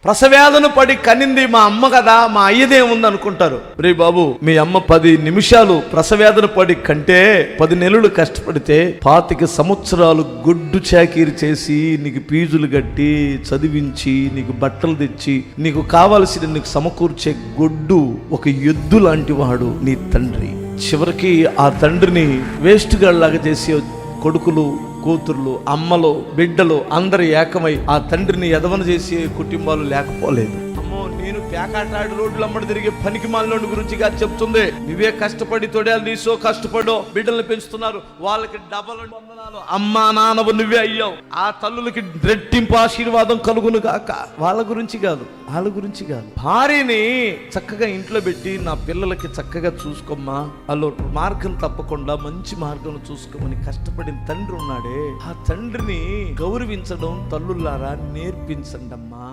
ప్రసవేదన పడి కనింది మా అమ్మ కదా, మా అయ్యదేముంది అనుకుంటారు. రే బాబు, మీ అమ్మ 10 నిమిషాలు ప్రసవేదన పడి కంటే 10 నెలలు కష్టపడితే 25 సంవత్సరాలు గొడ్డు చాకిరి చేసి నీకు ఫీజులు కట్టి చదివించి నీకు బట్టలు తెచ్చి నీకు కావాల్సిన నీకు సమకూర్చే గొడ్డు ఒక ఎద్దు లాంటి వాడు నీ తండ్రి. చివరికి ఆ తండ్రిని వేస్ట్ గాళ్ళలాగా చేసి కొడుకులు, కూతుర్లు, అమ్మలు, బిడ్డలు అందరు ఏకమై ఆ తండ్రిని ఎదవన చేసే కుటుంబాలు లేకపోలేదు. అమ్మో, నేను పేకాటాడు రోడ్లు అమ్మడి తిరిగే పనికి మాలినోడి గురించి కాదు చెప్తుంది. నువ్వే కష్టపడి తొడేలు తీసో కష్టపడో బిడ్డల్ని పెంచుతున్నారు, వాళ్ళకి డబల్ వందనాలు. అమ్మా నాన్నవు నువ్వే అయ్యావు, ఆ తల్లులకి రెట్టింపు ఆశీర్వాదం కలుగును గాక. వాళ్ళ గురించి కాదు. భార్యని చక్కగా ఇంట్లో పెట్టి నా పిల్లలకి చక్కగా చూసుకోమ్మా, వాళ్ళు మార్గం తప్పకుండా మంచి మార్గం చూసుకోమని కష్టపడిన తండ్రి ఉన్నాడే, ఆ తండ్రిని గౌరవించడం తల్లులారా నేర్పించండి అమ్మా.